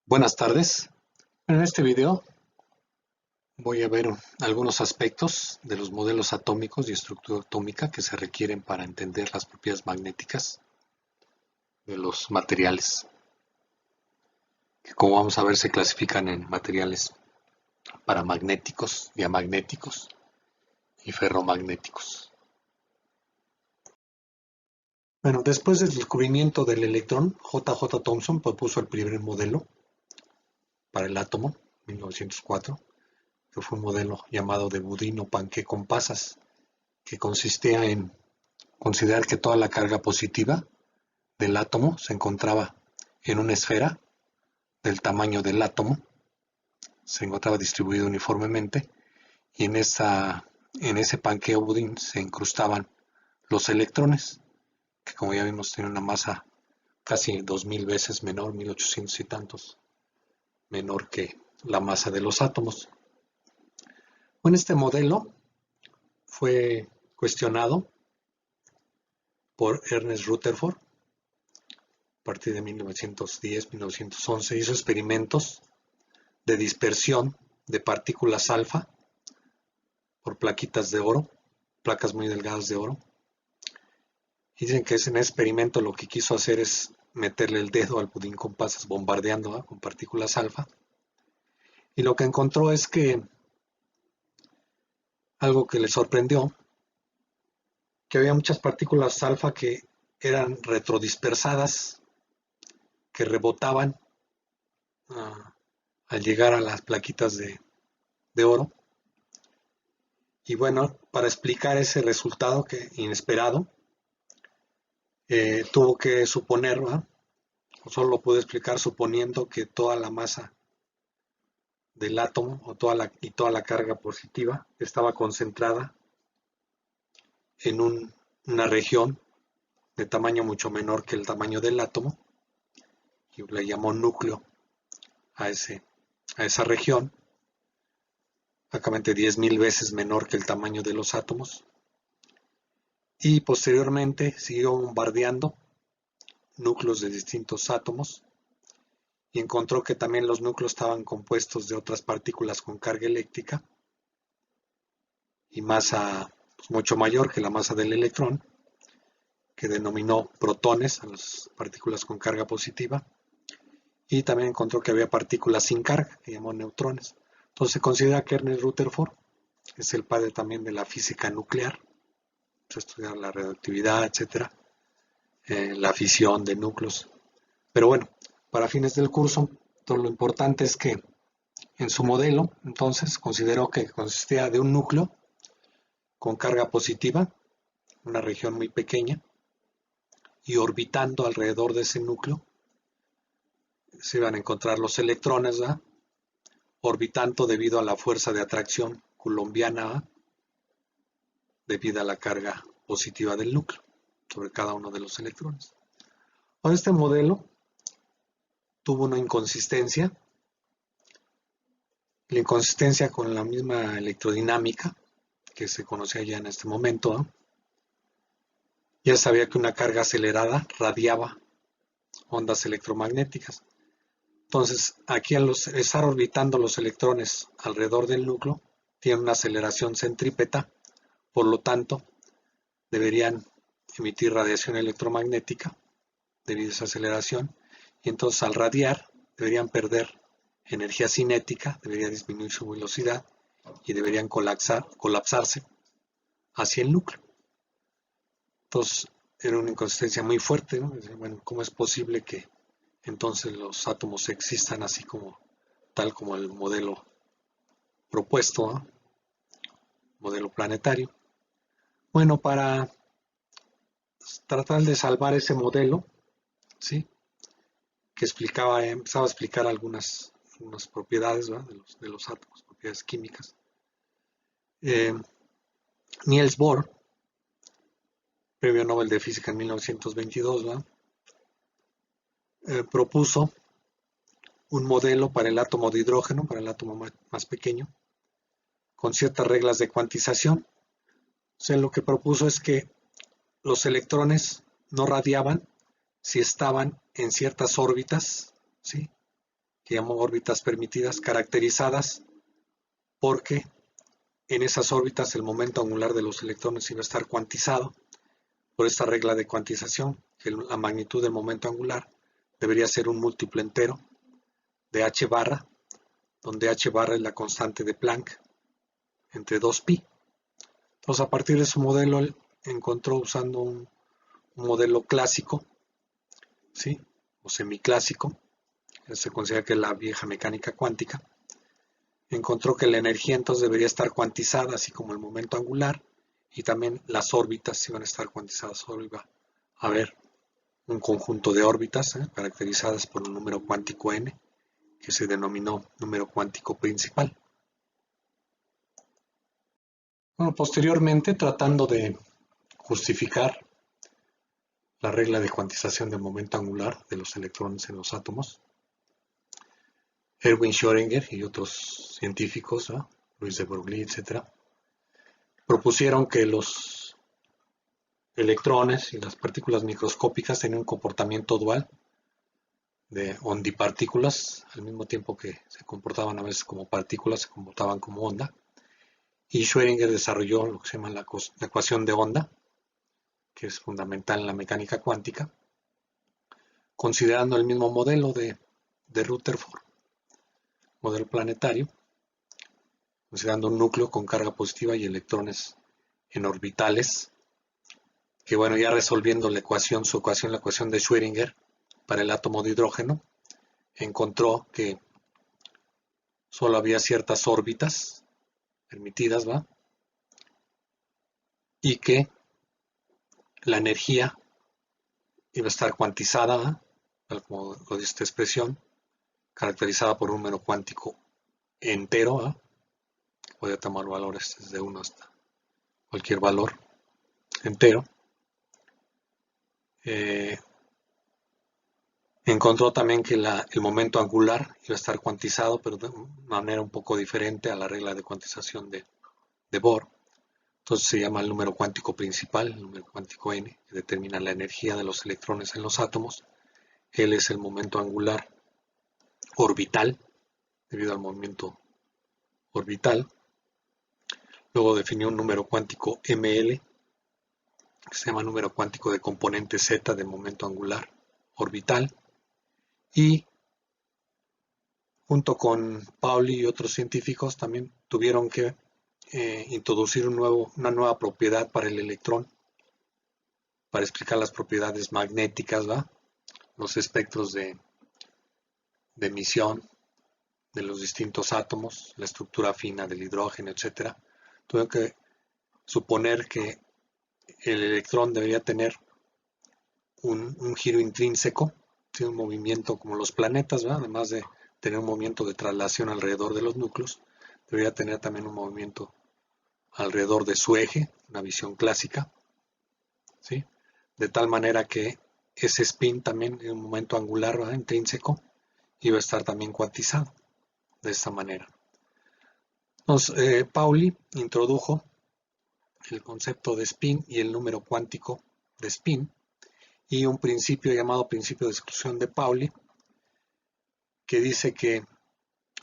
Buenas tardes. En este video voy a ver algunos aspectos de los modelos atómicos y estructura atómica que se requieren para entender las propiedades magnéticas de los materiales, que como vamos a ver se clasifican en materiales paramagnéticos, diamagnéticos y ferromagnéticos. Bueno, después del descubrimiento del electrón, J. J. Thomson propuso el primer modelo para el átomo, 1904, que fue un modelo llamado de Boudin-Opankee con pasas, que consistía en considerar que toda la carga positiva del átomo se encontraba en una esfera del tamaño del átomo, se encontraba distribuido uniformemente, y en ese panqueo Boudin se incrustaban los electrones, que como ya vimos tienen una masa casi 2000 veces menor, 1800 y tantos, menor que la masa de los átomos. Bueno, este modelo fue cuestionado por Ernest Rutherford a partir de 1910-1911. Hizo experimentos de dispersión de partículas alfa por plaquitas de oro, placas muy delgadas de oro. Y dicen que en ese experimento lo que quiso hacer es meterle el dedo al budín con pasas, bombardeando con partículas alfa. Y lo que encontró es que algo que le sorprendió, que había muchas partículas alfa que eran retrodispersadas, que rebotaban al llegar a las plaquitas de oro. Y bueno, para explicar ese resultado que inesperado, tuvo que suponer, ¿verdad? O solo lo pude explicar suponiendo que toda la masa del átomo toda la carga positiva estaba concentrada en una región de tamaño mucho menor que el tamaño del átomo, y le llamó núcleo a esa región, prácticamente 10.000 veces menor que el tamaño de los átomos, y posteriormente siguió bombardeando núcleos de distintos átomos y encontró que también los núcleos estaban compuestos de otras partículas con carga eléctrica y masa mucho mayor que la masa del electrón, que denominó protones a las partículas con carga positiva, y también encontró que había partículas sin carga, que llamó neutrones. Entonces se considera que Ernest Rutherford es el padre también de la física nuclear, estudiar la radioactividad, etcétera, la fisión de núcleos. Pero bueno, para fines del curso, todo lo importante es que en su modelo, entonces, consideró que consistía de un núcleo con carga positiva, una región muy pequeña, y orbitando alrededor de ese núcleo se iban a encontrar los electrones, ¿verdad? Orbitando debido a la fuerza de atracción coulombiana, ¿verdad? Debido a la carga positiva del núcleo sobre cada uno de los electrones. Ahora, este modelo tuvo una inconsistencia, la inconsistencia con la misma electrodinámica que se conocía ya en este momento, ¿no? Ya sabía que una carga acelerada radiaba ondas electromagnéticas. Entonces, aquí al estar orbitando los electrones alrededor del núcleo, tienen una aceleración centrípeta, por lo tanto, deberían emitir radiación electromagnética debido a esa aceleración, y entonces al radiar deberían perder energía cinética, debería disminuir su velocidad y deberían colapsarse hacia el núcleo. Entonces era una inconsistencia muy fuerte, ¿no? Bueno, ¿cómo es posible que entonces los átomos existan así como tal como el modelo propuesto, ¿no? Modelo planetario? Bueno, para tratar de salvar ese modelo, ¿sí? Que empezaba a explicar algunas propiedades, ¿verdad? de los átomos, propiedades químicas. Niels Bohr, premio Nobel de Física en 1922, propuso un modelo para el átomo de hidrógeno, para el átomo más pequeño, con ciertas reglas de cuantización. O sea, lo que propuso es que los electrones no radiaban si estaban en ciertas órbitas, ¿sí? que llamo órbitas permitidas, caracterizadas porque en esas órbitas el momento angular de los electrones iba a estar cuantizado por esta regla de cuantización, que la magnitud del momento angular debería ser un múltiplo entero de h barra, donde h barra es la constante de Planck, entre 2pi. Entonces, a partir de su modelo, él encontró, usando un modelo clásico, ¿sí?, o semiclásico, se considera que es la vieja mecánica cuántica, encontró que la energía entonces debería estar cuantizada, así como el momento angular, y también las órbitas iban a estar cuantizadas. Solo iba a haber un conjunto de órbitas caracterizadas por un número cuántico n, que se denominó número cuántico principal. Bueno, posteriormente, tratando de justificar la regla de cuantización del momento angular de los electrones en los átomos, Erwin Schrödinger y otros científicos, Luis de Broglie, etc., propusieron que los electrones y las partículas microscópicas tenían un comportamiento dual de ondipartículas, al mismo tiempo que se comportaban a veces como partículas, se comportaban como onda. Y Schrödinger desarrolló lo que se llama la ecuación de onda, que es fundamental en la mecánica cuántica, considerando el mismo modelo de Rutherford, modelo planetario, considerando un núcleo con carga positiva y electrones en orbitales, que bueno, ya resolviendo la ecuación de Schrödinger para el átomo de hidrógeno, encontró que solo había ciertas órbitas permitidas, y que la energía iba a estar cuantizada, tal como lo dice esta expresión, caracterizada por un número cuántico entero, puede tomar valores desde 1 hasta cualquier valor entero. Encontró también que el momento angular iba a estar cuantizado, pero de una manera un poco diferente a la regla de cuantización de Bohr. Entonces se llama el número cuántico principal, el número cuántico n, que determina la energía de los electrones en los átomos. Él es el momento angular orbital, debido al movimiento orbital. Luego definió un número cuántico ml, que se llama número cuántico de componente z de momento angular orbital. Y junto con Pauli y otros científicos también tuvieron que introducir una nueva propiedad para el electrón, para explicar las propiedades magnéticas, los espectros de emisión de los distintos átomos, la estructura fina del hidrógeno, etc. Tuvieron que suponer que el electrón debería tener un giro intrínseco, un movimiento como los planetas, además de tener un movimiento de traslación alrededor de los núcleos, debería tener también un movimiento alrededor de su eje, una visión clásica, ¿sí?, de tal manera que ese spin también, en un momento angular intrínseco, iba a estar también cuantizado de esta manera. Entonces, Pauli introdujo el concepto de spin y el número cuántico de spin, y un principio llamado principio de exclusión de Pauli, que dice que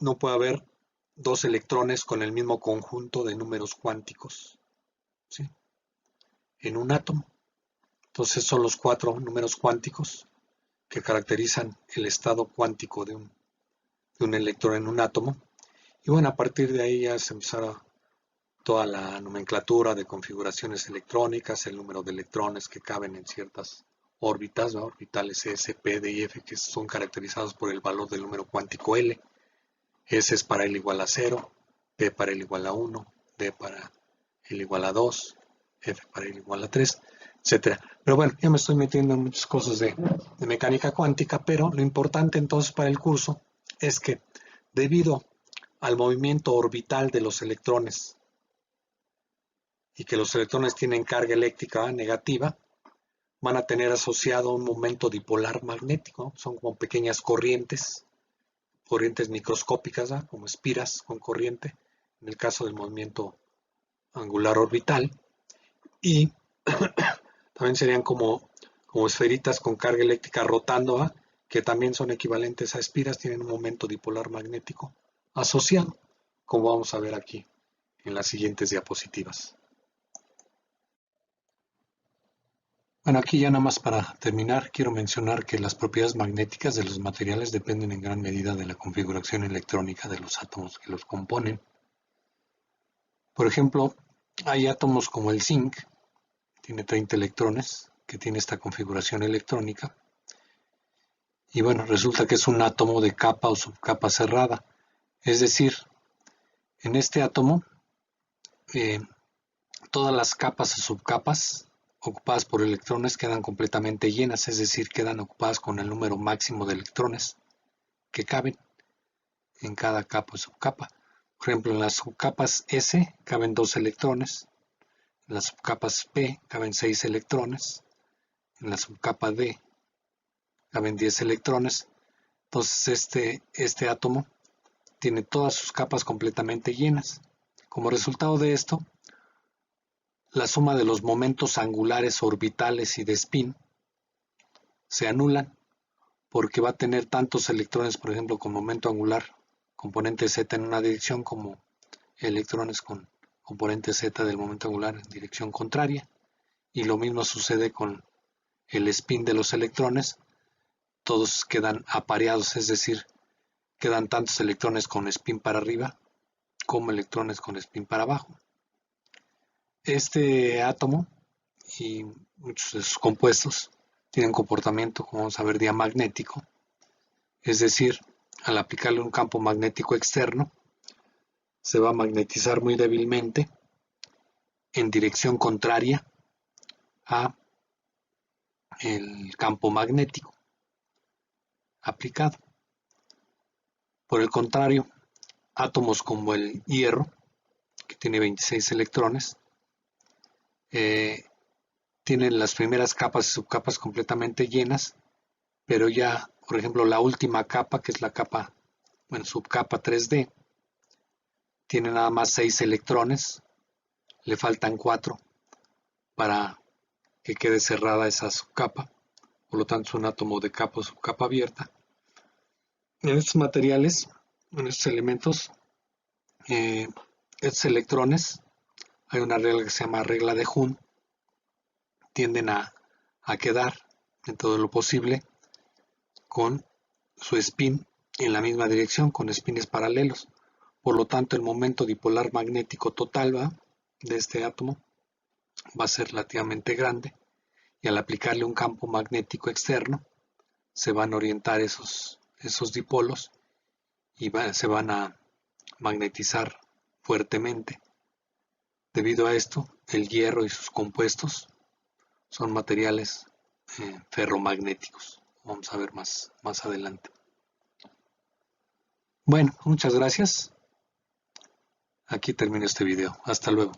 no puede haber dos electrones con el mismo conjunto de números cuánticos, ¿sí?, en un átomo. Entonces son los 4 números cuánticos que caracterizan el estado cuántico de un electrón en un átomo. Y bueno, a partir de ahí ya se empezará toda la nomenclatura de configuraciones electrónicas, el número de electrones que caben en ciertas órbitas, orbitales S, P, D y F, que son caracterizados por el valor del número cuántico L. S es para L igual a 0, P para L igual a 1, D para L igual a 2, F para L igual a 3, etc. Pero bueno, ya me estoy metiendo en muchas cosas de mecánica cuántica, pero lo importante entonces para el curso es que debido al movimiento orbital de los electrones y que los electrones tienen carga eléctrica negativa, van a tener asociado un momento dipolar magnético, son como pequeñas corrientes microscópicas, como espiras con corriente, en el caso del movimiento angular orbital, y también serían como esferitas con carga eléctrica rotando, que también son equivalentes a espiras, tienen un momento dipolar magnético asociado, como vamos a ver aquí en las siguientes diapositivas. Bueno, aquí ya nada más para terminar, quiero mencionar que las propiedades magnéticas de los materiales dependen en gran medida de la configuración electrónica de los átomos que los componen. Por ejemplo, hay átomos como el zinc, tiene 30 electrones, que tiene esta configuración electrónica. Y bueno, resulta que es un átomo de capa o subcapa cerrada. Es decir, en este átomo, todas las capas o subcapas ocupadas por electrones quedan completamente llenas, es decir, quedan ocupadas con el número máximo de electrones que caben en cada capa o subcapa. Por ejemplo, en las subcapas S caben 2 electrones, en las subcapas P caben 6 electrones, en la subcapa D caben 10 electrones. Entonces este átomo tiene todas sus capas completamente llenas. Como resultado de esto, la suma de los momentos angulares orbitales y de spin se anulan porque va a tener tantos electrones, por ejemplo, con momento angular componente Z en una dirección como electrones con componente Z del momento angular en dirección contraria. Y lo mismo sucede con el spin de los electrones. Todos quedan apareados, es decir, quedan tantos electrones con spin para arriba como electrones con spin para abajo. Este átomo y muchos de sus compuestos tienen comportamiento, como vamos a ver, diamagnético, es decir, al aplicarle un campo magnético externo, se va a magnetizar muy débilmente en dirección contraria a el campo magnético aplicado. Por el contrario, átomos como el hierro, que tiene 26 electrones, tienen las primeras capas y subcapas completamente llenas, pero ya, por ejemplo, la última capa, que es la capa, subcapa 3D, tiene nada más 6 electrones, le faltan 4 para que quede cerrada esa subcapa, por lo tanto es un átomo de capa o subcapa abierta. En estos materiales, en estos elementos, estos electrones, hay una regla que se llama regla de Hund, tienden a quedar en todo lo posible con su spin en la misma dirección, con spines paralelos. Por lo tanto, el momento dipolar magnético total de este átomo va a ser relativamente grande, y al aplicarle un campo magnético externo se van a orientar esos dipolos y se van a magnetizar fuertemente. Debido a esto, el hierro y sus compuestos son materiales ferromagnéticos. Vamos a ver más adelante. Bueno, muchas gracias. Aquí termino este video. Hasta luego.